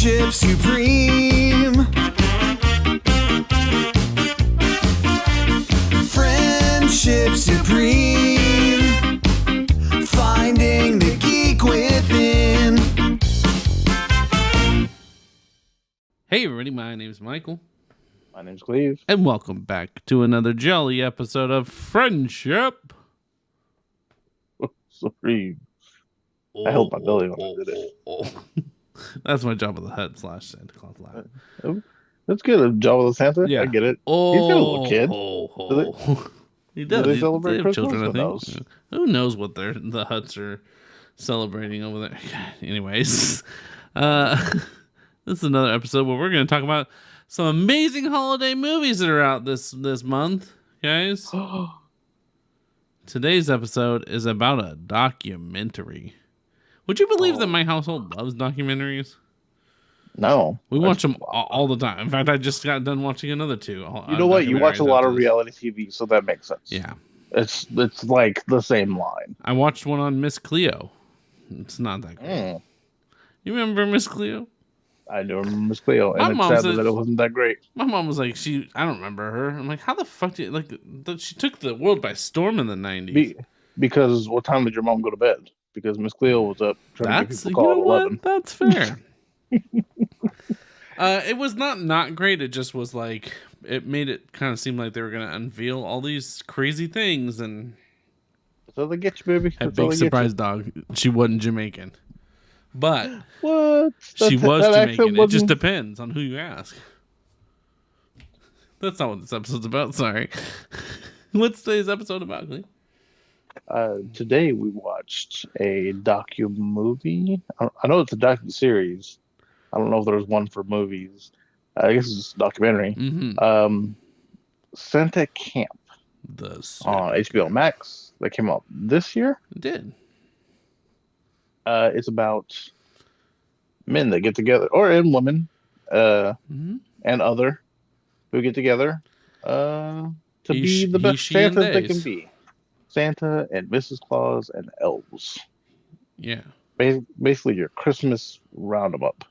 Friendship supreme. Friendship supreme. Finding the geek within. Hey everybody, my name is Michael. My name's Cleve. And welcome back to another jolly episode of Friendship. Supreme. I held my belly when I did it. That's my Jabba the Hutt / Santa Claus laugh. That's good. A Jabba the Santa. Yeah. I get it. Oh, He's got a little kid. He Do does. they celebrate have Christmas? children, I Who think. knows? Who knows what the Hutts are celebrating over there? Anyways, this is another episode where we're going to talk about some amazing holiday movies that are out this month, guys. Today's episode is about a documentary. Would you believe that my household loves documentaries? No. We watch them all the time. In fact, I just got done watching another two. You know what? You watch a documentaries lot after of this. reality TV, so that makes sense. Yeah. It's like the same line. I watched one on Miss Cleo. It's not that great. You remember Miss Cleo? I do remember Miss Cleo, My and mom it's sad said- that it wasn't that great. My mom was like, I don't remember her. I'm like, how the fuck do you, like, she took the world by storm in the 90s. Because what time did your mom go to bed? Because Miss Cleo was up trying to That's, get you people know call at what? 11. That's fair. It was not great. It just was like, it made it kind of seem like they were going to unveil all these crazy things and That's how they get you, baby. a That's how big they get surprise dog. She wasn't Jamaican. But you. What? she was that accent Jamaican. It just wasn't- depends on who you ask. That's not what this episode's about. Sorry. What's today's episode about, Glee? Today we watched a docu-movie. I know it's a docu-series. I don't know if there was one for movies. I guess it's a documentary. Mm-hmm. Santa Camp on HBO Max that came out this year. It did. It's about men that get together, and women, Mm-hmm. and other who get together to be the best she, and Santas they can theys. be. Santa and Mrs. Claus and elves. Yeah. Basically your Christmas roundup.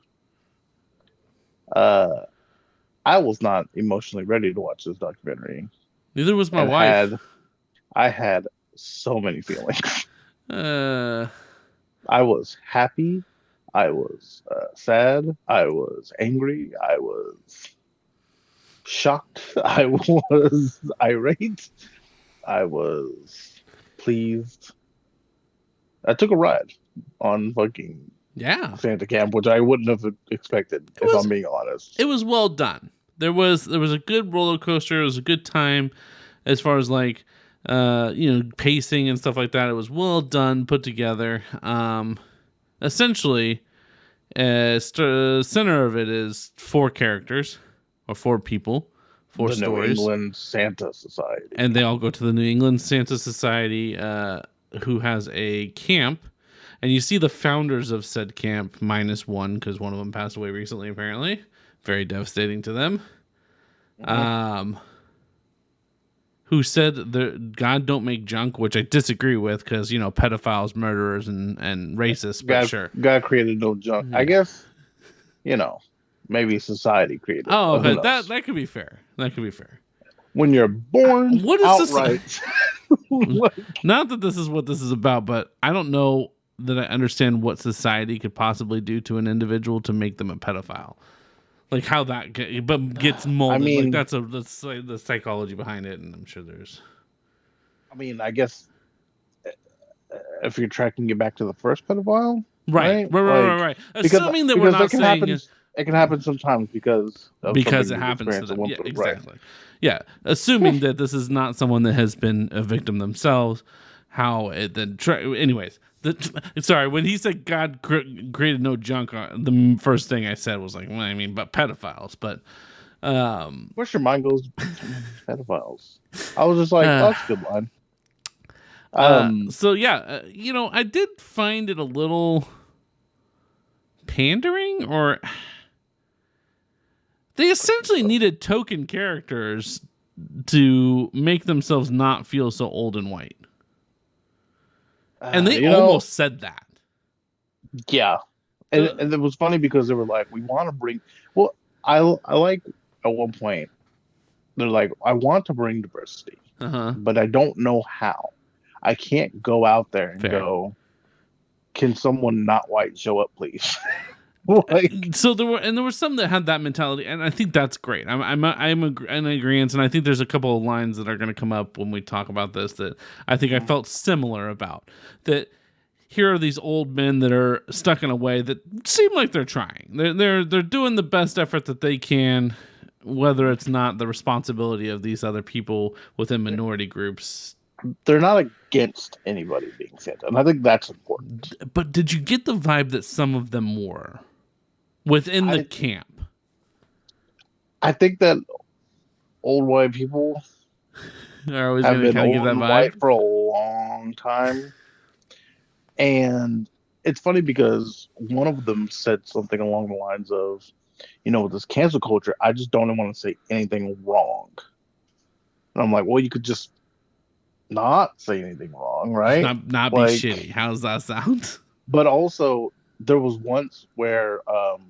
I was not emotionally ready to watch this documentary. Neither was my And wife. I had so many feelings. Uh, I was happy. I was sad. I was angry. I was shocked. I was irate. I was pleased. I took a ride on fucking yeah. Santa Camp, which I wouldn't have expected, if I'm being honest. It was well done. There was a good roller coaster. It was a good time as far as like pacing and stuff like that. It was well done, put together. Essentially, center of it is 4 characters or 4 people, 4 the stories. New England Santa Society. And they all go to the New England Santa Society, who has a camp. And you see the founders of said camp minus one, because one of them passed away recently, apparently. Very devastating to them. Who said that God don't make junk, which I disagree with, because, pedophiles, murderers, and racists, but sure. God created no junk. Yeah. I guess, maybe society created. Oh, Who okay. knows? That could be fair. That could be fair. When you're born What is outright. Not that this is what this is about, but I don't know that I understand what society could possibly do to an individual to make them a pedophile. Like how that gets molded. I mean, like that's like the psychology behind it, and I'm sure there's. I mean, I guess if you're tracking it back to the first pedophile, Right. Because- Assuming that we're because not can saying happen, it can happen sometimes because it of something you've happens to experienced them. at one Yeah, point. Right. exactly. Yeah, assuming that this is not someone that has been a victim themselves, how it then. Anyways, sorry, when he said God created no junk, the first thing I said was like, well, I mean, but pedophiles, but. Where's your mind goes? Pedophiles. I was just like, oh, that's a good line. So yeah, I did find it a little pandering, or they essentially needed token characters to make themselves not feel so old and white. And they almost said that. Yeah. and it was funny because they were like, we want to bring. Well, I like at one point they're like, I want to bring diversity, Uh-huh. but I don't know how. I can't go out there and Fair. go, can someone not white show up, please? Like, So there were some that had that mentality, and I think that's great. I'm in agreement, and I think there's a couple of lines that are going to come up when we talk about this that I think I felt similar about. That here are these old men that are stuck in a way that seem like they're trying. They're doing the best effort that they can, whether it's not the responsibility of these other people within minority groups. they're not against anybody being Santa, and I think that's important. But did you get the vibe that some of them were within the camp? I think that old white people Are always have going to been kind of give old that and vibe. white for a long time, and it's funny because one of them said something along the lines of, with this cancel culture, I just don't want to say anything wrong. And I'm like, well, you could just not say anything wrong, right? Not be shitty. How does that sound? But also, there was once where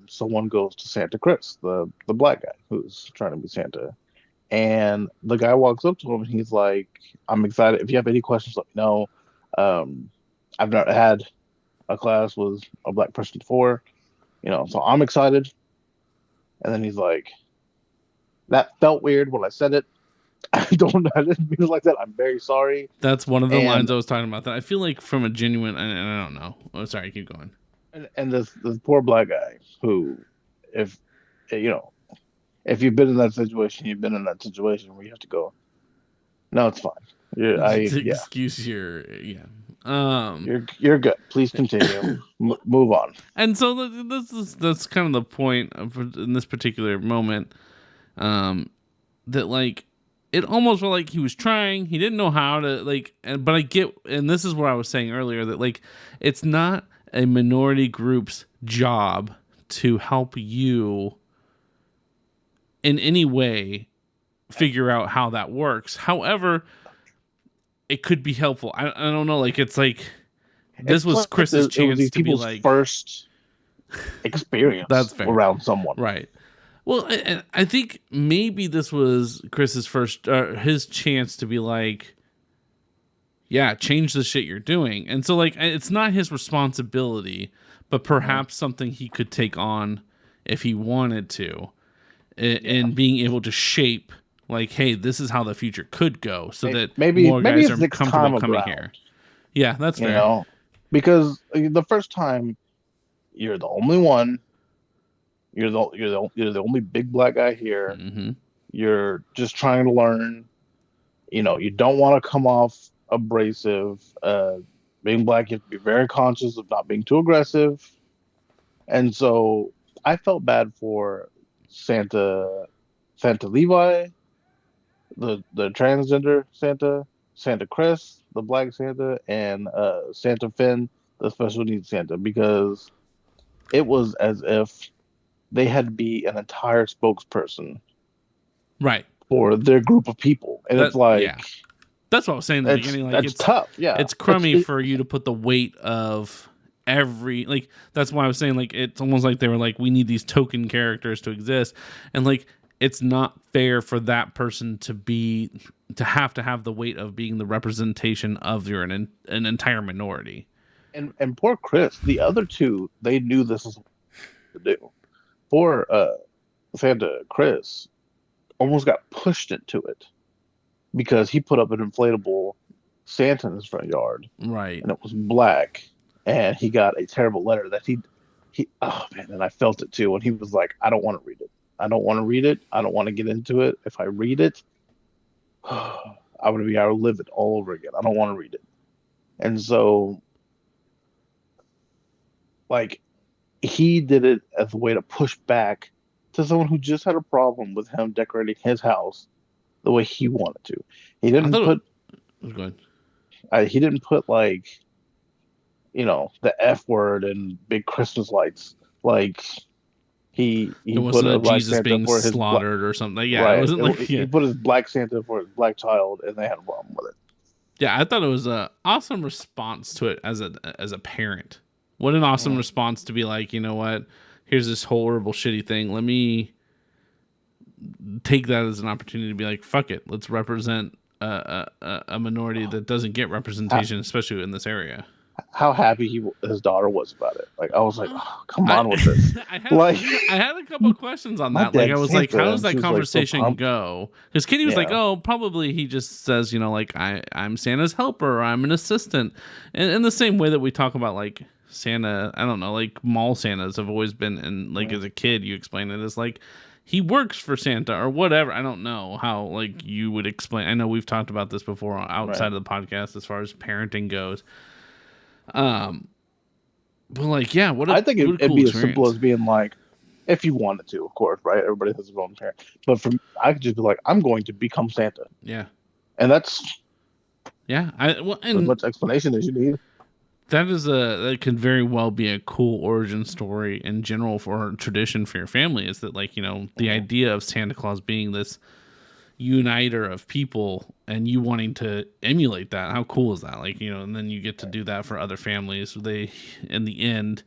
someone goes to Santa Chris, the black guy who's trying to be Santa, and the guy walks up to him and he's like, "I'm excited. If you have any questions, let me know. I've never had a class with a black person before, so I'm excited." And then he's like, "That felt weird when I said it. I didn't mean it like that. I'm very sorry." That's one of the lines I was talking about. That I feel like from a genuine, and I don't know. Oh, sorry, keep going. And this poor black guy who, if you've been in that situation, you've been in that situation where you have to go, "No, it's fine. Excuse your You're good. Please continue. Move on." And so that's kind of the point in this particular moment, that like it almost felt like he was trying. He didn't know how to but I get, and this is what I was saying earlier, that like it's not a minority group's job to help you in any way figure out how that works. However, it could be helpful. I don't know. Like it's like this was Chris's chance to be like first experience. That's fair. Around someone, right? Well, I think maybe this was Chris's first, his chance to be like, yeah, change the shit you're doing. And so like, it's not his responsibility, but perhaps something he could take on if he wanted to, and being able to shape like, hey, this is how the future could go, so that more guys are comfortable coming here. Yeah, that's fair. Because the first time, you're the only one. You're the only big black guy here. Mm-hmm. You're just trying to learn. You don't want to come off abrasive. Being black, you have to be very conscious of not being too aggressive. And so I felt bad for Santa Levi, the transgender Santa Chris, the black Santa, and Santa Finn, the special needs Santa, because it was as if they had to be an entire spokesperson, right, for their group of people, and it's like, yeah. That's what I was saying in the beginning. Like it's tough, yeah. It's crummy for you to put the weight of every, like, that's why I was saying, like, it's almost like they were like, we need these token characters to exist, and like, it's not fair for that person to have the weight of being the representation of an entire minority. And poor Chris, the other two, they knew this is what to do. Poor Santa Chris almost got pushed into it because he put up an inflatable Santa in his front yard, right? And it was black, and he got a terrible letter that he oh man, and I felt it too when he was like, "I don't want to read it. I don't want to read it. I don't want to get into it. If I read it, I would live it all over again. I don't want to read it." And so, like, he did it as a way to push back to someone who just had a problem with him decorating his house the way he wanted to. He didn't put. He didn't put like, the F word and big Christmas lights. Like he wasn't put a Jesus Santa being for his slaughtered or something. Yeah, right. It wasn't like he put his black Santa for his black child, and they had a problem with it. Yeah, I thought it was an awesome response to it as a parent. What an awesome response to be like, you know what? Here's this horrible, shitty thing. Let me take that as an opportunity to be like, fuck it. Let's represent a minority that doesn't get representation, especially in this area. How happy his daughter was about it. Like, I was like, oh, come on with this. I Like, had a couple of questions on my that. Like, I dad was said like, how that, does and that she was, like, so conversation pumped. go? Because Kitty was like, Yeah. oh, probably he just says, you know, like, I'm Santa's helper, or I'm an assistant. And in the same way that we talk about, like, Santa, I don't know, like, mall Santas have always been, and, like, as a kid, you explain it as, like, he works for Santa or whatever. I don't know how, like, you would explain. I know we've talked about this before outside of the podcast as far as parenting goes. But like, yeah, I think it'd cool be experience. as simple as being like, if you wanted to, of course, right? Everybody has their own parent. But I could just be like, I'm going to become Santa. Yeah. And that's Yeah. as much explanation as you need. That could very well be a cool origin story in general for a tradition for your family, is that, like, you know, the idea of Santa Claus being this uniter of people and you wanting to emulate that. How cool is that? Like, you know, and then you get to do that for other families. In the end,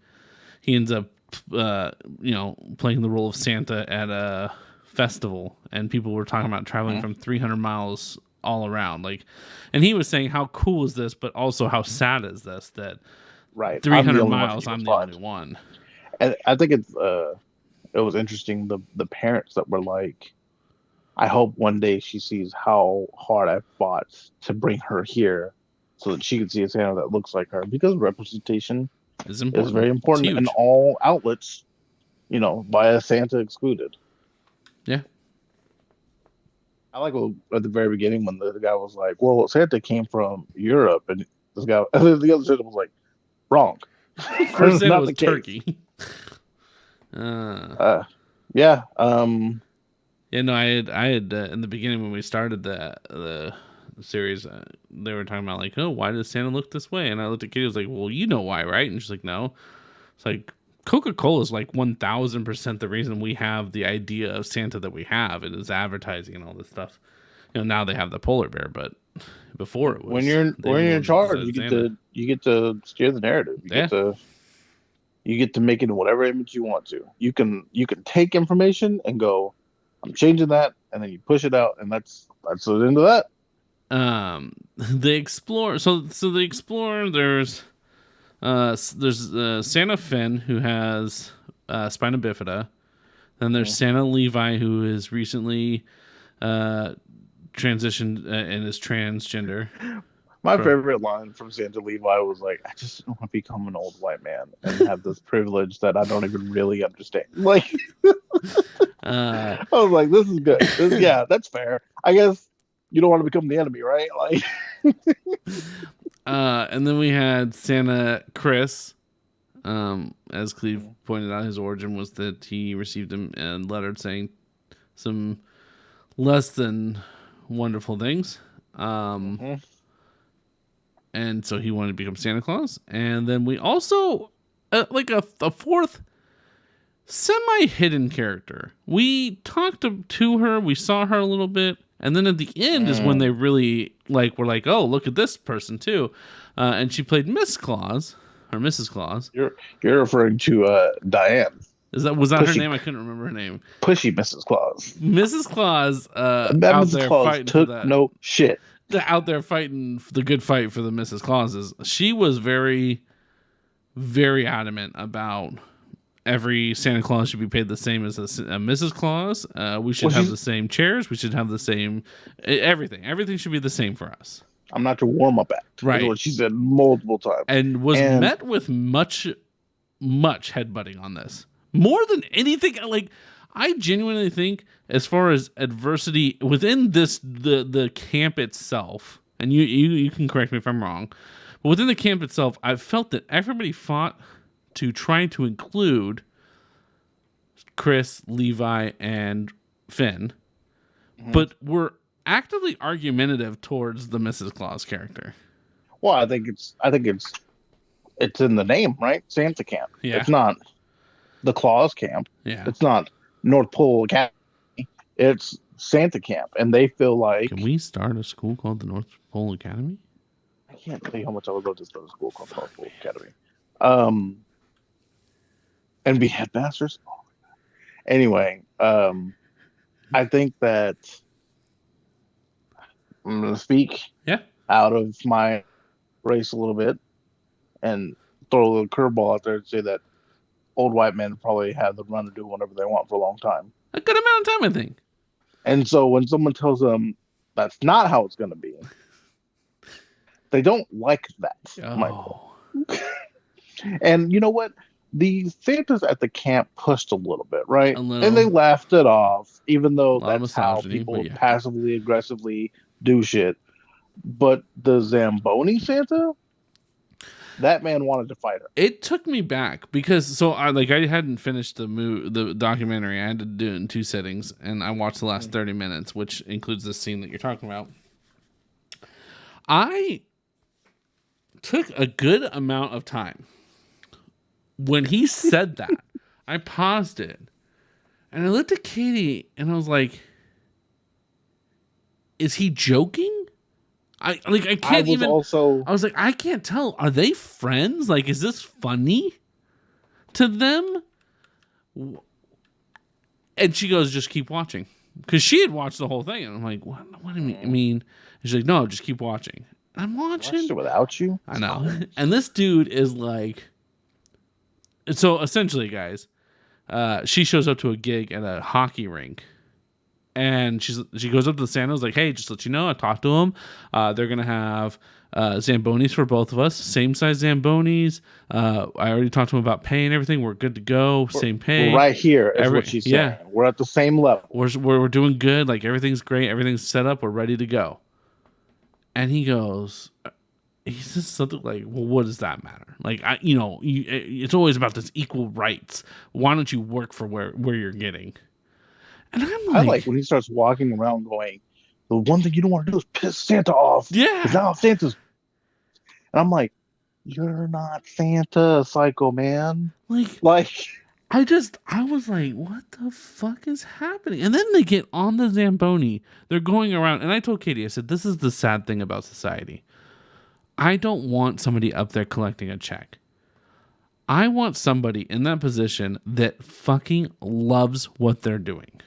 he ends up, you know, playing the role of Santa at a festival, and people were talking about traveling from 300 miles all around. Like, and he was saying, how cool is this? But also, how sad is this that Right. 300 miles, I'm the only one. And I think it was interesting, the parents that were like, I hope one day she sees how hard I fought to bring her here so that she can see a Santa that looks like her, because representation Is very important It's in huge. all outlets, you know, via Santa excluded. Yeah. I like at the very beginning when the guy was like, well, Santa came from Europe, and this guy, and then the other Santa was like, wrong. First Santa Not was the case. turkey. Yeah. Yeah, no, I had in the beginning when we started the series, they were talking about like, oh, why does Santa look this way? And I looked at Katie, I was like, well, you know why, right? And she's like, no. It's like Coca-Cola is like 1,000% the reason we have the idea of Santa that we have. It is advertising and all this stuff. You know, now they have the polar bear, but before it was When you're in charge, you get to steer the narrative. You get to make it in whatever image you want to. You can take information and go, I'm changing that, and then you push it out, and that's the end of that. They explore. So they explore. There's Santa Finn, who has spina bifida. Then there's Santa Levi, who is recently transitioned and is transgender. My favorite line from Santa Levi was like, I just don't want to become an old white man and have this privilege that I don't even really understand. Like, I was like, this is good. Yeah, that's fair. I guess you don't want to become the enemy, right? Like, and then we had Santa Chris. As Cleve pointed out, his origin was that he received a letter saying some less than wonderful things. And so he wanted to become Santa Claus. And then we also, like a fourth semi-hidden character. We talked to her, we saw her a little bit, and then at the end is when they really, like, were like, oh, look at this person too. And she played Miss Claus, or Mrs. Claus. you're referring to Diane. Was that her Pushy. name? I couldn't remember her name. Pushy Mrs. Claus. Mrs. Claus That out Mrs. there Claus fighting took for that. no shit. Out there fighting the good fight for the Mrs. Clauses. She was very, very adamant about every Santa Claus should be paid the same as a Mrs. Claus. We should have the same chairs. We should have the same everything. Everything should be the same for us. I'm not your warm-up act. Right. Is what she said multiple times. And was met with much headbutting on this. More than anything, like, I genuinely think, as far as adversity within the camp itself, and you can correct me if I'm wrong, but within the camp itself, I've felt that everybody fought to try to include Chris, Levi, and Finn, but were actively argumentative towards the Mrs. Claus character. Well, I think it's in the name, right? Santa Camp. Yeah. It's not the Claus Camp. Yeah. It's not North Pole Academy. It's Santa Camp, and they feel like, Can we start a school called the North Pole Academy? I can't tell you how much I would love to start a school called North Pole Academy. Um, and be headmasters. Oh, anyway, I think that I'm going to speak Yeah. out of my race a little bit and throw a little curveball out there and say that old white men probably have the run to do whatever they want for a long time. A good amount of time, I think. And so when someone tells them that's not how it's going to be, they don't like that, Michael. And you know what? The Santas at the camp pushed a little bit, right? A little. And they laughed it off, even though A lot of that's how misogyny, people but yeah. passively aggressively do shit. But the Zamboni Santa, that man wanted to fight her. It took me back because I hadn't finished the documentary. I had to do it in 2 sittings, and I watched the last 30 minutes, which includes the scene that you're talking about. I took a good amount of time when he said that. I paused it, and I looked at Katie, and I was like, "Is he joking?" I can't even. Also, I was like, I can't tell. Are they friends? Like, is this funny to them? And she goes, just keep watching. Because she had watched the whole thing. And I'm like, what do you mean? I mean, she's like, no, just keep watching. And I'm watching. watched it without you. I know. And this dude is like, so essentially, guys, she shows up to a gig at a hockey rink. And she goes up to the Santas like, hey, just to let you know, I talked to them. They're going to have Zambonis for both of us. Same size Zambonis. I already talked to them about pay and everything. We're good to go. Same pay. We're right here is what she's saying. Yeah. We're at the same level. We're doing good. Like, everything's great. Everything's set up. We're ready to go. And he says something like, well, what does that matter? Like, it's always about this equal rights. Why don't you work for where you're getting? And I'm I like when he starts walking around going, the one thing you don't want to do is piss Santa off. Yeah. Because now Santa's. And I'm like, you're not Santa, psycho man. Like, I was like, what the fuck is happening? And then they get on the Zamboni. They're going around. And I told Katie, I said, this is the sad thing about society. I don't want somebody up there collecting a check. I want somebody in that position that fucking loves what they're doing.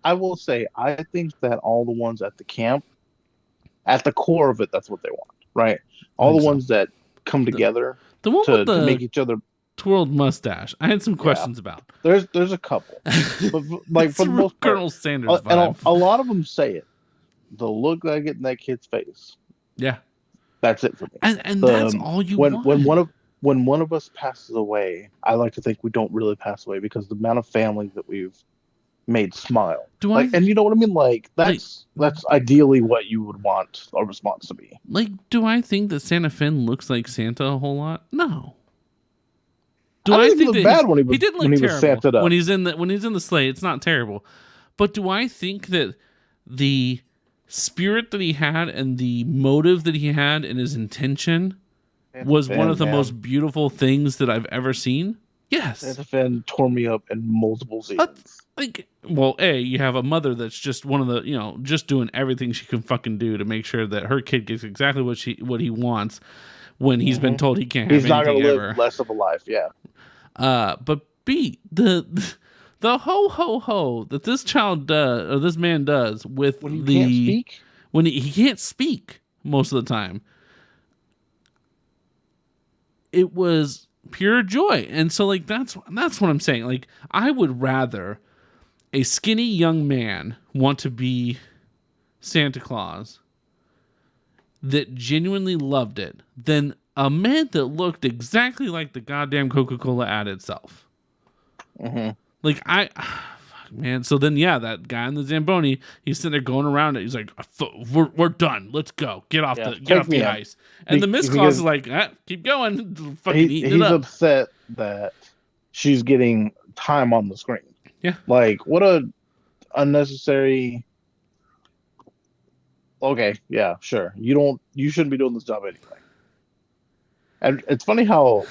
I will say, I think that all the ones at the camp, at the core of it, that's what they want, right? All the ones that come together the one with the to make each other twirled mustache. I had some questions about. There's a couple, but like for the most part, Colonel Sanders vibe. And a lot of them say it. The look that I get in that kid's face. Yeah, that's it for me. And that's all you want. When one of us passes away, I like to think we don't really pass away because the amount of families that we've made smile. And you know what I mean? Like that's ideally what you would want a response to be. Like, do I think that Santa Finn looks like Santa a whole lot? No. Do I think he looked bad when he didn't look terrible was Santa up. when he's in the sleigh? It's not terrible, but do I think that the spirit that he had and the motive that he had and his intention was one of the most beautiful things that I've ever seen? Yes. Santa Finn tore me up in multiple seasons. You have a mother that's just one of the, just doing everything she can fucking do to make sure that her kid gets exactly what he wants when he's been told he can't have anything ever. He's not going to live less of a life, yeah. But B, the ho ho ho that this child does, or this man does with when he can't speak? When he can't speak most of the time, it was pure joy. And so like that's what I'm saying. Like, I would rather a skinny young man want to be Santa Claus that genuinely loved it than a man that looked exactly like the goddamn Coca-Cola ad itself. Mm-hmm. Like, man. So then, that guy in the Zamboni, he's sitting there going around it. He's like, we're done. Let's go. Get off the ice. And the Miss Claus is like, keep going. Fucking eating it up. He's upset that she's getting time on the screen. Yeah. Like, what a unnecessary. Okay, yeah, sure. You shouldn't be doing this job anyway. And it's funny how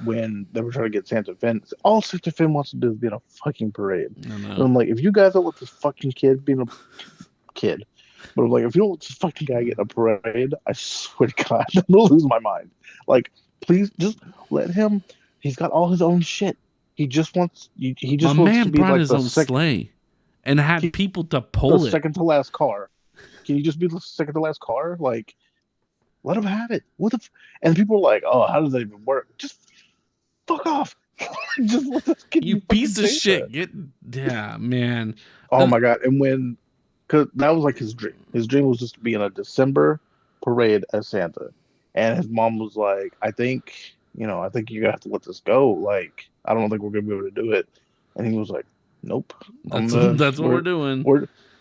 when they were trying to get Santa Finn, all Santa Finn wants to do is be in a fucking parade. And I'm like, if you guys don't let this fucking kid be in a kid, but I'm like, if you don't let this fucking guy get in a parade, I swear to God, I'm gonna lose my mind. Like, Please just let him. He's got all his own shit. He My just wants to man be brought like his the own second sleigh and had people to the pull it. second to last car. Can you just be the second to last car? Like, let him have it. And people are like, oh, how does that even work? Just fuck off. Just let this kid You be fucking piece of Santa. shit. Yeah, man. Oh my god! And cause that was like his dream. His dream was just to be in a December parade as Santa. And his mom was like, I think you're gonna have to let this go. Like, I don't think we're gonna be able to do it. And he was like, nope. I'm That's gonna that's what we're doing.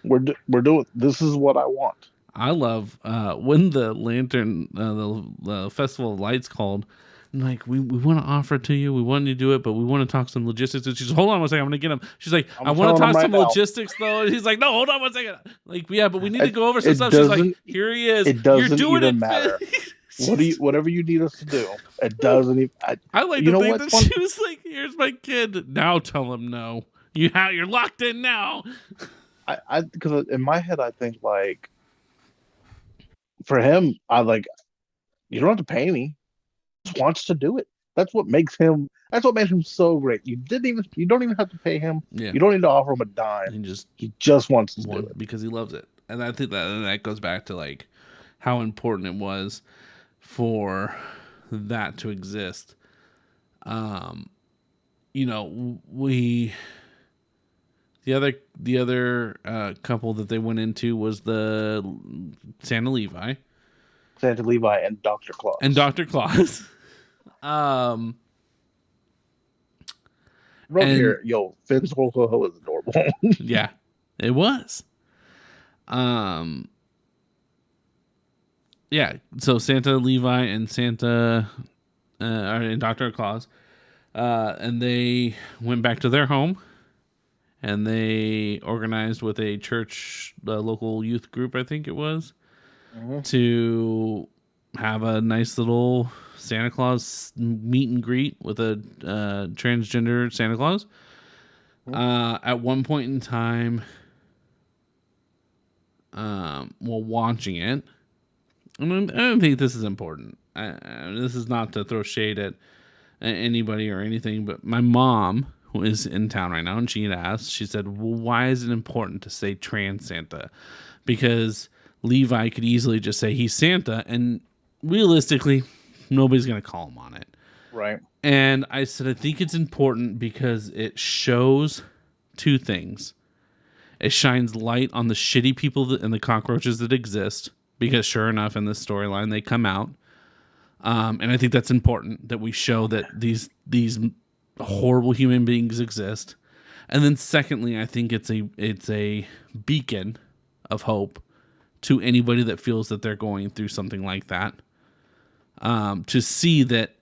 we're doing this is what I want. I love when the lantern, the Festival of Lights called. And like, we want to offer it to you. We want you to do it, but we want to talk some logistics. And she's, hold on one second. I'm going to get him. She's like, I I'm want to telling him talk right some now. logistics, though. And he's like, no, hold on one second. Like, yeah, but we need to It, go over some it stuff. She's like, doesn't here he is. it You're doesn't doing even it. matter. Whatever you need us to do, it doesn't even. I like You to know think what's that fun? she was like, here's my kid. Now tell him no. You're locked in now. Because in my head I think like for him I like you don't have to pay me. He just wants to do it. That's what makes him. That's what makes him so great. You don't even have to pay him. Yeah. You don't need to offer him a dime. He just He just wants to do one it. because he loves it. And I think that goes back to like how important it was for that to exist. We the other couple that they went into was the Santa Levi Santa Levi and Dr. Claus. and Dr. Claus. Right and- here, yo, Finn's ho ho ho is adorable. Yeah, it was. Yeah, so Santa Levi and Santa and Dr. Claus, and they went back to their home, and they organized with a church, local youth group, I think it was, to have a nice little Santa Claus meet and greet with a transgender Santa Claus. At one point in time, while watching it, I don't think this is important. This is not to throw shade at anybody or anything, but my mom, who is in town right now, and she had asked, she said, well, why is it important to say trans Santa? Because Levi could easily just say he's Santa, and realistically, nobody's going to call him on it. Right. And I said, I think it's important because it shows two things. It shines light on the shitty people and the cockroaches that exist, because sure enough, in this storyline, they come out. And I think that's important that we show that these horrible human beings exist. And then secondly, I think it's a beacon of hope to anybody that feels that they're going through something like that. To see that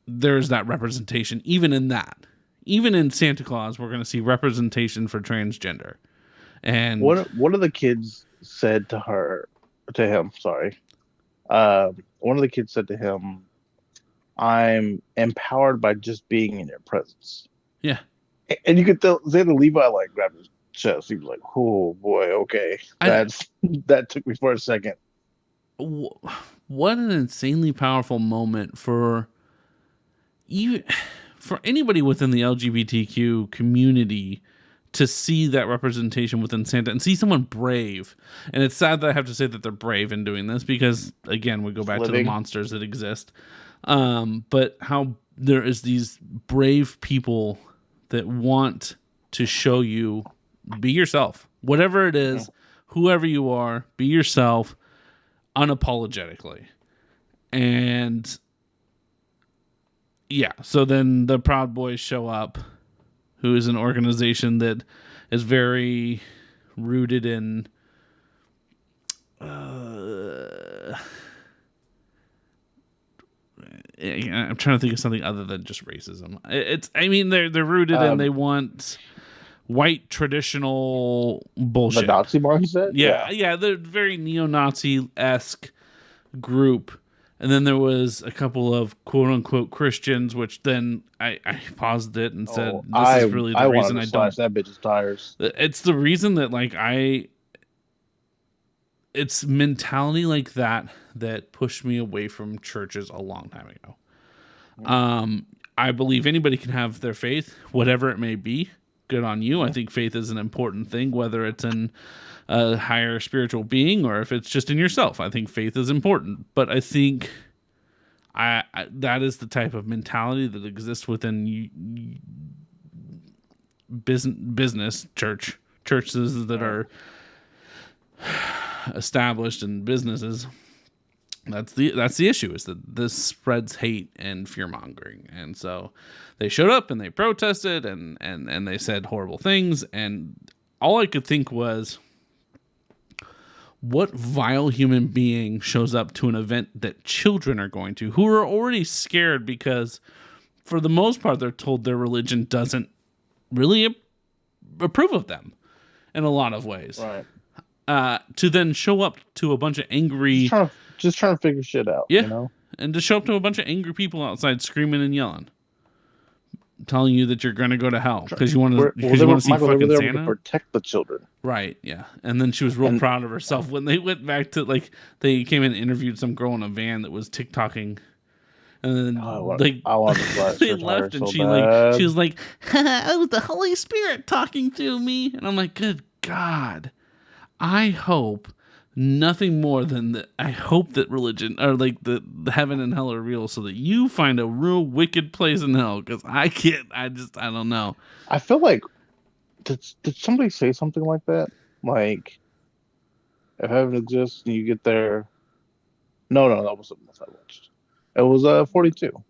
there's that representation, even in that. Even in Santa Claus, we're going to see representation for transgender. And one of the kids said to him, one of the kids said to him, I'm empowered by just being in your presence. Yeah. And you could tell Santa Levi like grabbed his chest. He was like, oh boy, okay. That took me for a second. What an insanely powerful moment for anybody within the LGBTQ community to see that representation within Santa and see someone brave. And it's sad that I have to say that they're brave in doing this because, again, we go back to the monsters that exist. But how there is these brave people that want to show you, be yourself. Whatever it is, whoever you are, be yourself unapologetically. And yeah, so then the Proud Boys show up, who is an organization that is very rooted in I'm trying to think of something other than just racism. They're rooted in, they want white traditional bullshit. The Nazi mindset? Yeah, they're very neo-Nazi-esque group. And then there was a couple of quote-unquote Christians, which then I paused it and said, this is really the reason I don't... that bitch's tires. It's the reason that, like, I it's mentality like that pushed me away from churches a long time ago. I believe anybody can have their faith, whatever it may be. Good on you. I think faith is an important thing, whether it's in a higher spiritual being or if it's just in yourself. I think faith is important, but I think I that is the type of mentality that exists within business churches that are established in businesses. That's the issue, is that this spreads hate and fear mongering. And so they showed up and they protested and they said horrible things. And all I could think was, what vile human being shows up to an event that children are going to, who are already scared because for the most part they're told their religion doesn't really approve of them in a lot of ways. Right. To then show up to a bunch of angry... Just trying to figure shit out. Yeah. You know? And to show up to a bunch of angry people outside screaming and yelling, telling you that you're going to go to hell because you want to see Michael, fucking they were Santa. to protect the children. Right, yeah. And then she was real proud of herself when they went back to, like, they came and interviewed some girl in a van that was TikToking. And then I want to they left and she was like, oh, the Holy Spirit talking to me. And I'm like, good God. I hope nothing more than that. I hope that religion, or like the heaven and hell, are real, so that you find a real wicked place in hell. Because I don't know. I feel like did somebody say something like that? Like, if heaven exists and you get there. No, that wasn't what I watched. It was 42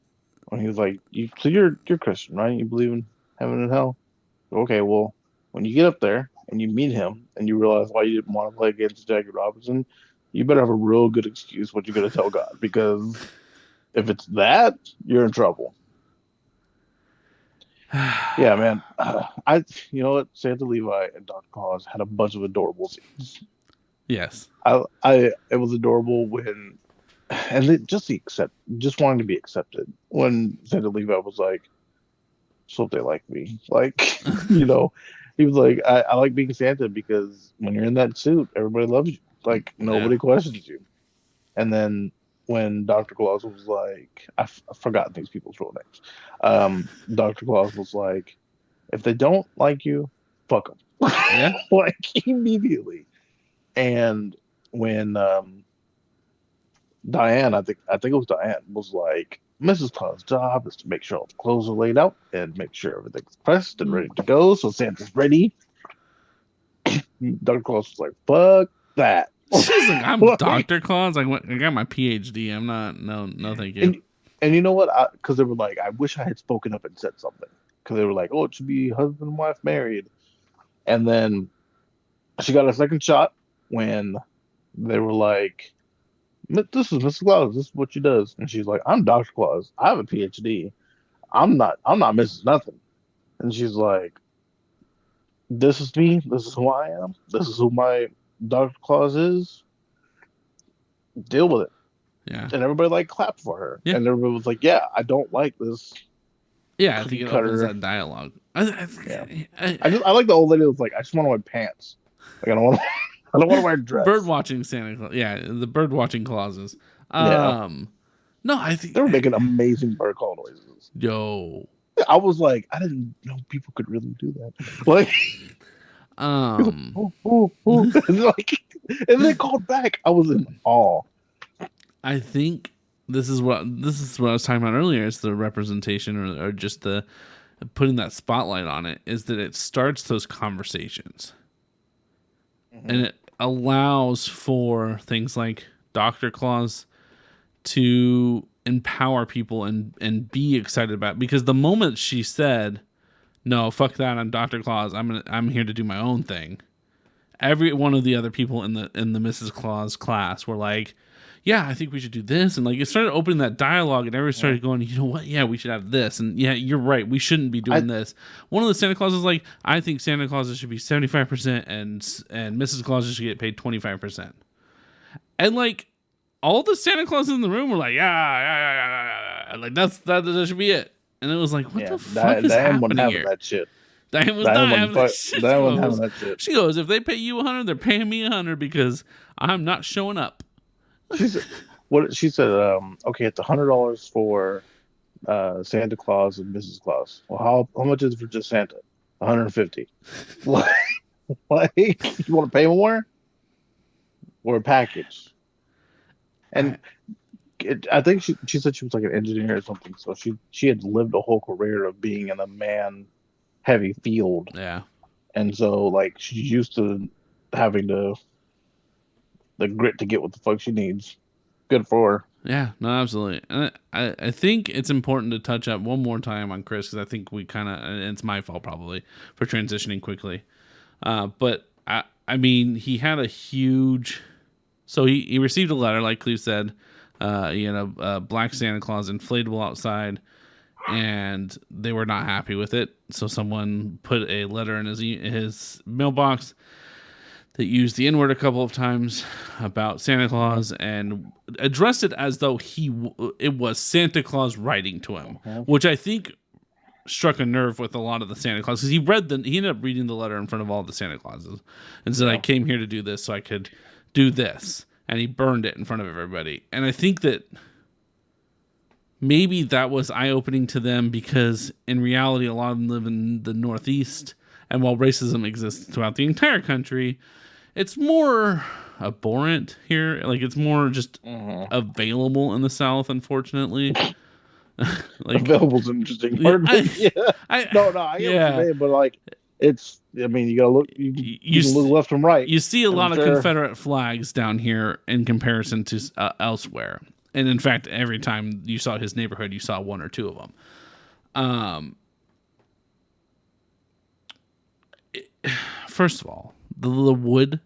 when he was like, you're Christian, right? You believe in heaven and hell. Okay, well, when you get up there and you meet him and you realize why you didn't want to play against Jackie Robinson, you better have a real good excuse what you're going to tell God, because if it's that, you're in trouble. Yeah, man. You know what? Santa Levi and Dr. Claus had a bunch of adorable scenes. Yes. It was adorable when, and just wanting to be accepted when Santa Levi was like, so they like me, like, you know. He was like, I like being Santa because when you're in that suit, everybody loves you. Like, nobody questions you. And then when Dr. Claus was like, I've forgotten these people's real names. Dr. Claus was like, if they don't like you, fuck them. Yeah. Like, immediately. And when Diane, I think it was Diane, was like, Mrs. Claus' job is to make sure all the clothes are laid out and make sure everything's pressed and ready to go, so Santa's ready. Dr. Claus was like, fuck that. She's like, I'm Dr. Claus. I got my PhD. I'm not, no, thank you. And you know what? Because they were like, I wish I had spoken up and said something. Because they were like, oh, it should be husband and wife married. And then she got a second shot when they were like, this is Mrs. Claus. This is what she does. And she's like, I'm Dr. Claus. I have a PhD. I'm not Mrs. Nothing. And she's like, this is me. This is who I am. This is who my Dr. Claus is. Deal with it. Yeah. And everybody like clapped for her. Yeah. And everybody was like, yeah, I don't like this. Yeah, I think it opens that dialogue. I like the old lady that was like, I just want to wear pants. Like, I don't want to wear a dress. Bird watching Santa Claus. Yeah, the bird watching clauses. No, I think they were making amazing bird call noises. Yo. I was like, I didn't know people could really do that. Like, and they called back. I was in awe. I think this is what I was talking about earlier. It's the representation, or just the putting that spotlight on it. Is that it starts those conversations, and it allows for things like Dr. Claus to empower people and be excited about it. Because the moment she said, no, fuck that, I'm Dr. Claus, I'm here to do my own thing, every one of the other people in the Mrs. Claus class were like, yeah, I think we should do this. And like, it started opening that dialogue, and everybody started going, you know what? Yeah, we should have this. And yeah, you're right. We shouldn't be doing this. One of the Santa Clauses like, I think Santa Clauses should be 75% and Mrs. Clauses should get paid 25%. And like, all the Santa Clauses in the room were like, yeah. Like, that should be it. And it was like, what the fuck is happening here? That shit. Diane was Diane not wasn't having that fuck- shit. Diane wasn't having that shit. She goes, if they pay you 100, they're paying me 100 because I'm not showing up. She said, "What?" She said, "Okay, it's $100 for Santa Claus and Mrs. Claus. Well, how much is it for just Santa? 150. Like, you want to pay more or a package?" And I think she said she was like an engineer or something, so she had lived a whole career of being in a man heavy field, Yeah. and so like she's used to having the grit to get what the fuck she needs. Good for her. Yeah, no, absolutely. And I think it's important to touch up one more time on Chris because I think we kind of, and it's my fault probably for transitioning quickly. But I mean, he had a huge, so he received a letter, like Cleve said, he had a black Santa Claus inflatable outside, and they were not happy with it. So someone put a letter in his mailbox that used the N-word a couple of times about Santa Claus and addressed it as though it was Santa Claus writing to him, which I think struck a nerve with a lot of the Santa Claus because he ended up reading the letter in front of all the Santa Clauses and said, "I came here to do this so I could do this," and he burned it in front of everybody. And I think that maybe that was eye-opening to them because in reality, a lot of them live in the Northeast, and while racism exists throughout the entire country, it's more abhorrent here. Like, it's more just available in the South, unfortunately. Like, Available's an interesting word. I get what you're saying, but like, it's, I mean, you gotta look, you can look left and right. You see a lot of Confederate flags down here in comparison to elsewhere. And in fact, every time you saw his neighborhood, you saw one or two of them. First of all, the wood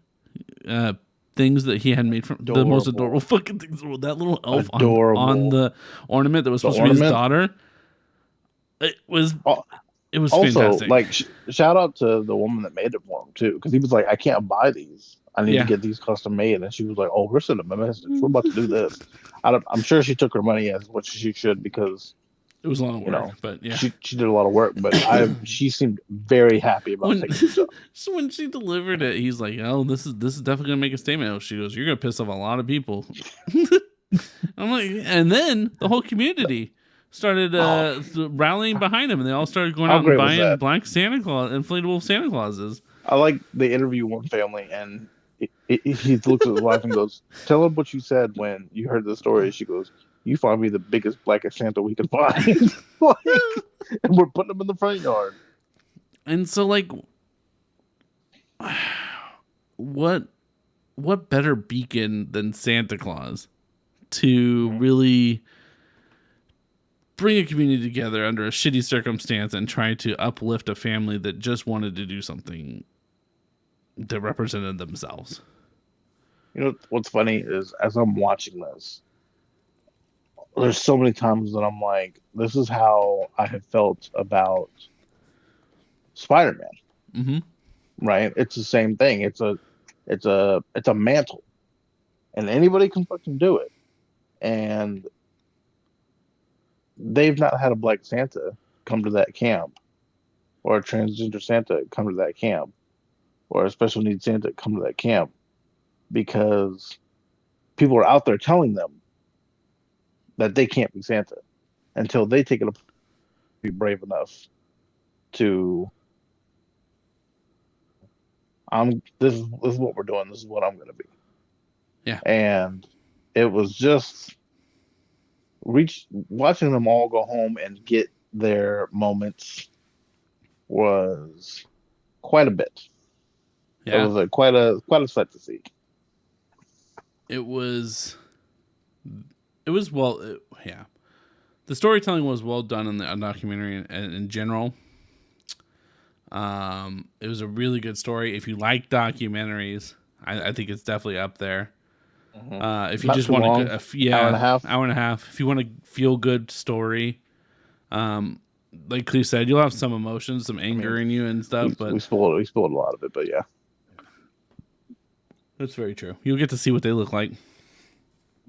things that he had made from the most adorable fucking things. That little elf on the ornament that was supposed to be his daughter. It was also fantastic. Like, shout out to the woman that made it for him too, because he was like, "I can't buy these. I need to get these custom made." And she was like, "Oh, we're sending a message. We're about to do this." I'm sure she took her money as what she should because it was a lot of work, but yeah, she did a lot of work. But she seemed very happy about taking the job. So when she delivered it, he's like, "Oh, this is definitely gonna make a statement." She goes, "You're gonna piss off a lot of people." I'm like, and then the whole community started rallying behind him, and they all started going out and buying black Santa Claus, inflatable Santa Clauses. I like they interview one family, and he looks at his wife and goes, "Tell him what you said when you heard the story." She goes, "You find me the biggest blackest Santa we could find." And we're putting them in the front yard. And so, like, what better beacon than Santa Claus to really bring a community together under a shitty circumstance and try to uplift a family that just wanted to do something that represented themselves. You know what's funny is as I'm watching this, there's so many times that I'm like, this is how I have felt about Spider-Man. Mm-hmm. Right? It's the same thing. It's a mantle, and anybody can fucking do it. And they've not had a black Santa come to that camp, or a transgender Santa come to that camp, or a special needs Santa come to that camp, because people are out there telling them that they can't be Santa until they take it up, be brave enough to, this is what we're doing. This is what I'm going to be. Yeah. And it was just watching them all go home and get their moments was quite a bit. Yeah. It was quite a sight to see. It was well, yeah. The storytelling was well done in the documentary in general. It was a really good story. If you like documentaries, I think it's definitely up there. Mm-hmm. If you just want hour and a half. If you want a feel good story, like Cleve said, you'll have some emotions, some anger in you and stuff. But we spoiled a lot of it. But yeah, that's very true. You'll get to see what they look like.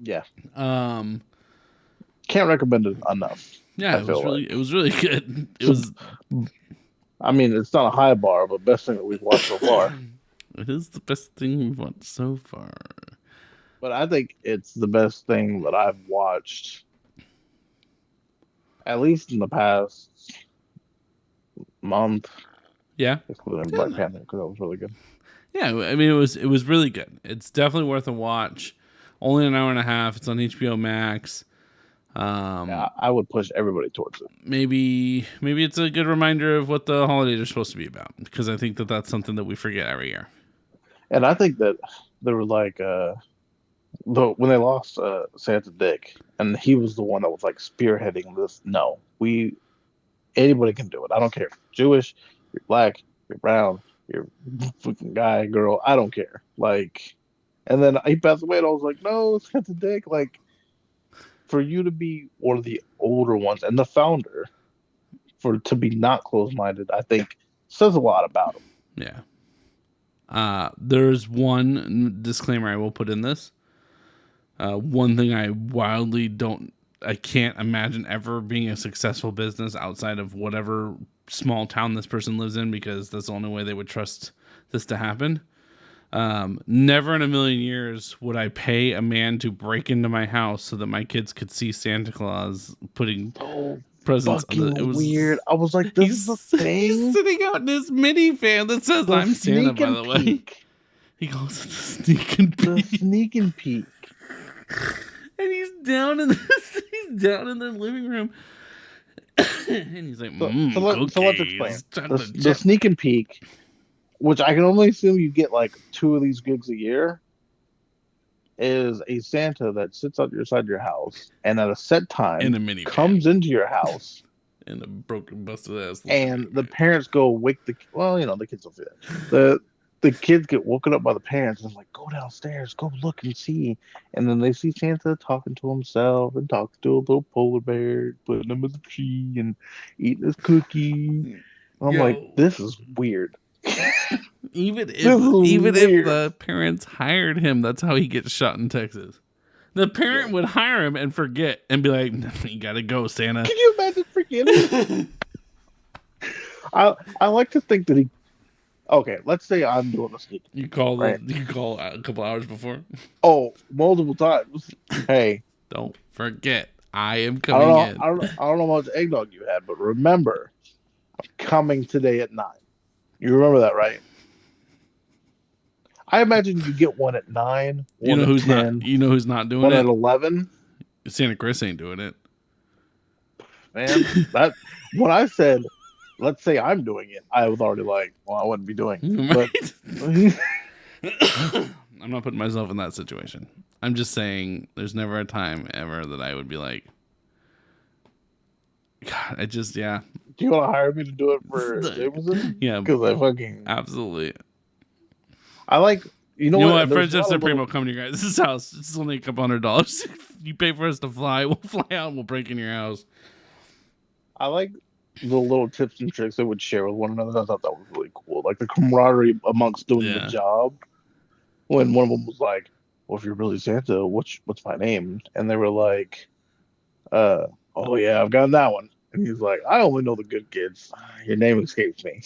Yeah. Can't recommend it enough. Yeah, it was really good. It was I mean, it's not a high bar, but best thing that we've watched so far. It is the best thing we've watched so far. But I think it's the best thing that I've watched, at least in the past month, Yeah. excluding Black Panther, because that was really good. Yeah, I mean it was really good. It's definitely worth a watch. Only an hour and a half. It's on HBO Max. Yeah, I would push everybody towards it. Maybe it's a good reminder of what the holidays are supposed to be about, because I think that that's something that we forget every year. And I think that there were like when they lost Santa Dick, and he was the one that was like spearheading this. No, anybody can do it. I don't care if you're Jewish, you're black, you're brown, you're fucking guy, girl. I don't care. Like, and then he passed away, and I was like, no, Santa Dick. Like, for you to be one of the older ones and the founder, to be not close minded, I think says a lot about him. Yeah. There's one disclaimer I will put in this. One thing I can't imagine ever being a successful business outside of whatever small town this person lives in, because that's the only way they would trust this to happen. Never in a million years would I pay a man to break into my house so that my kids could see Santa Claus putting presents. Fucking weird. I was like, this is a thing. He's sitting out in his minivan that says The "I'm Santa." sneak By and the way, peek. he calls it the sneak and The peek. sneak and peek. And he's down in the living room, and he's like, So let's explain. chocolate The chip." sneak and peek, which I can only assume you get like 2 of these gigs a year, is a Santa that sits outside your house and at a set time in a minivan comes into your house, in a broken, busted ass. and the parents go wake the the kids will see that. The kids get woken up by the parents and I'm like, go downstairs, go look and see. And then they see Santa talking to himself and talking to a little polar bear, putting him in the tree and eating his cookie. And I'm Yo. like, this is weird. Even if weird. the parents hired him, that's how he gets shot in Texas. The parent would hire him and forget and be like, "You gotta go, Santa." Can you imagine forgetting? I like to think that he. Okay, let's say I'm doing a sneak. You call Right. you call a couple hours before. Oh, multiple times. Hey, Don't forget, I am I coming don't know. in. I don't know how much eggnog you had, but remember, I'm coming today at 9. You remember that, right? I imagine you get one at 9. You One know at who's 10, not? You know who's not doing one at it? 11. Santa Chris ain't doing it. Man, that when I said, let's say I'm doing it, I was already like, well, I wouldn't be doing it. But I'm not putting myself in that situation. I'm just saying there's never a time ever that I would be like, God, yeah. do you want to hire me to do it for Jameson? Yeah, Because I fucking absolutely. I like you know You know what? what? There's Friendship a lot of Supreme little- will come to your guys' house. It's only a couple $100. You pay for us to fly. We'll fly out and we'll break in your house. I like the little tips and tricks they would share with one another. I thought that was really cool. Like the camaraderie amongst doing Yeah. the job. When one of them was like, well, if you're really Santa, what's my name? And they were like, oh yeah, I've got that one. And he's like, I only know the good kids. Your name escapes me.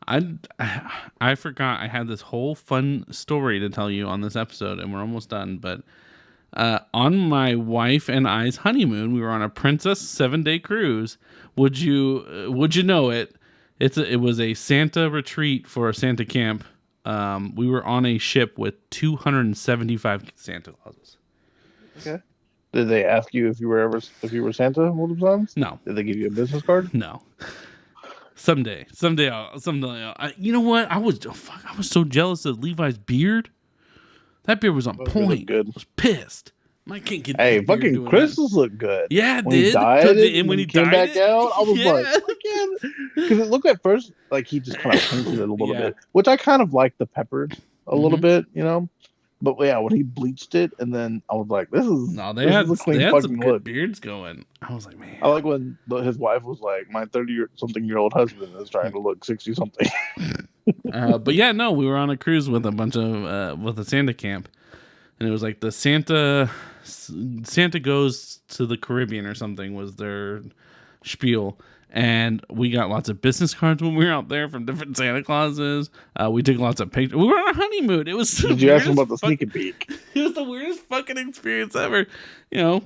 I forgot I had this whole fun story to tell you on this episode, and we're almost done. But on my wife and I's honeymoon, we were on a Princess 7-day cruise. Would you know it? It was a Santa retreat for a Santa camp. We were on a ship with 275 Santa Clauses. Okay. Did they ask you if you were Santa multiple times? No, Did they give you a business card? no. Someday I'll. You know what? I was so jealous of Levi's beard. That beard was on That beard looked point. good. I was pissed. I can't get. Hey, that beard fucking doing Christmas looked good. that. Yeah, it When he did. dyed it, And when he came dyed back out, I was yeah. like, because it looked at first like he just kind of painted it a little Yeah. bit, which I kind of like the peppers a little Mhm. bit, you know. But yeah, when he bleached it, and then I was like, this is No, this they had is a clean some fucking good look. beards going. I was like, man. I like when his wife was like, my 30-something-year-old husband is trying to look 60-something. But yeah, no, we were on a cruise with a bunch of with a Santa camp, and it was like the Santa goes to the Caribbean or something was their spiel. And we got lots of business cards when we were out there from different Santa Clauses. We took lots of pictures. We were on a honeymoon. It was the Did you ask him weirdest about the sneak and peek? It was the weirdest fucking experience ever. You know,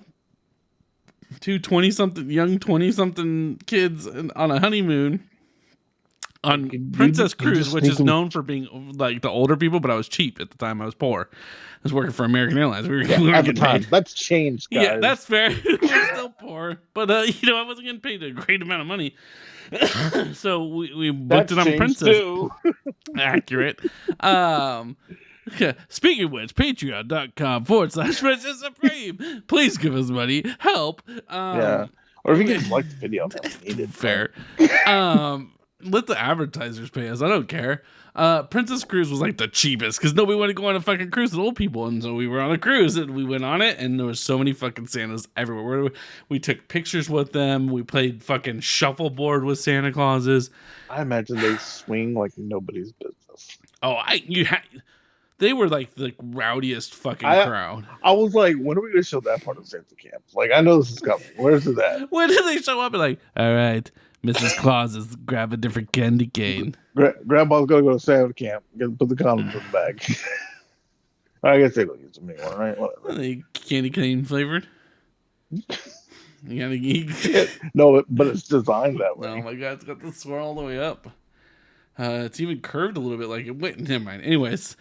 two 20-something kids on a honeymoon on Princess Cruise, which is known for being like the older people, but I was cheap at the time. I was poor. I was working for American Airlines. We were At the getting time, paid. that's changed, guys. Yeah, that's fair. We're still poor, but you know, I wasn't getting paid a great amount of money. So we booked it on Princess. Too. Accurate. Speaking of which, patreon.com/Princess Supreme. Please give us money. Help. Yeah. Or if you can just like the video, that's needed. Fair. Let the advertisers pay us. I don't care. Princess Cruise was like the cheapest because nobody wanted to go on a fucking cruise with old people, and so we were on a cruise and we went on it, and there was so many fucking Santas everywhere. We took pictures with them. We played fucking shuffleboard with Santa Clauses. I imagine they swing like nobody's business. Oh, they were like the rowdiest fucking crowd. I was like, when are we gonna show that part of Santa Camp? Like, I know this is coming. Where's it at? When did they show up? And like, all right, Mrs. Claus is grab a different candy cane. Grandpa's gonna go to Santa Camp. Put the condoms in the bag. I guess they don't use them anymore, right? Whatever. Are they candy cane flavored? You gotta eat. No, but it's designed that way. Oh my god, it's got the swirl all the way up. It's even curved a little bit like it. Wait, never mind. Anyways,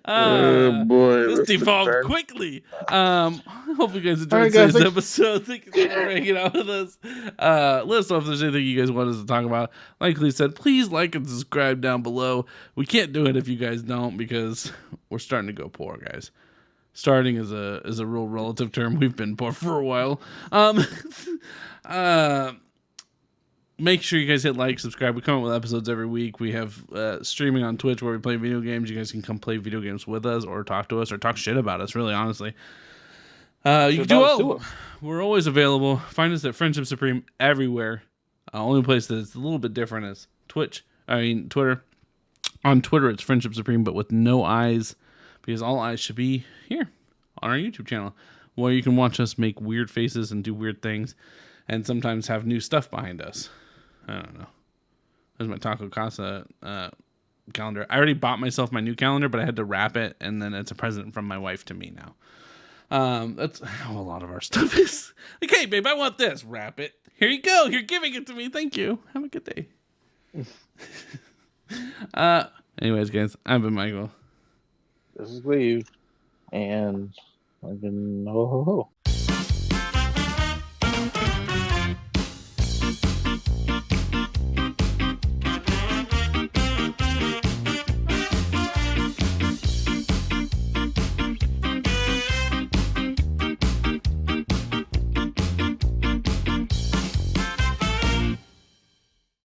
Oh boy, this devolved quickly. Hope you guys enjoyed today's episode. Thank you for hanging out with us. Let us know if there's anything you guys want us to talk about. Like Lee said, please like and subscribe down below. We can't do it if you guys don't because we're starting to go poor, guys. Starting is a real relative term. We've been poor for a while. Make sure you guys hit like, subscribe. We come up with episodes every week. We have streaming on Twitch where we play video games. You guys can come play video games with us or talk to us or talk shit about us, really, honestly. You can do all. We're always available. Find us at Friendship Supreme everywhere. Only place that's a little bit different is Twitter. On Twitter, it's Friendship Supreme, but with no eyes, because all eyes should be here on our YouTube channel, where you can watch us make weird faces and do weird things, and sometimes have new stuff behind us. I don't know. There's my Taco Casa calendar. I already bought myself my new calendar, but I had to wrap it, and then it's a present from my wife to me now. That's how a lot of our stuff is. Like, hey, babe, I want this. Wrap it. Here you go. You're giving it to me. Thank you. Have a good day. Anyways, guys, I've been Michael. This is Lee, and I've been ho ho ho.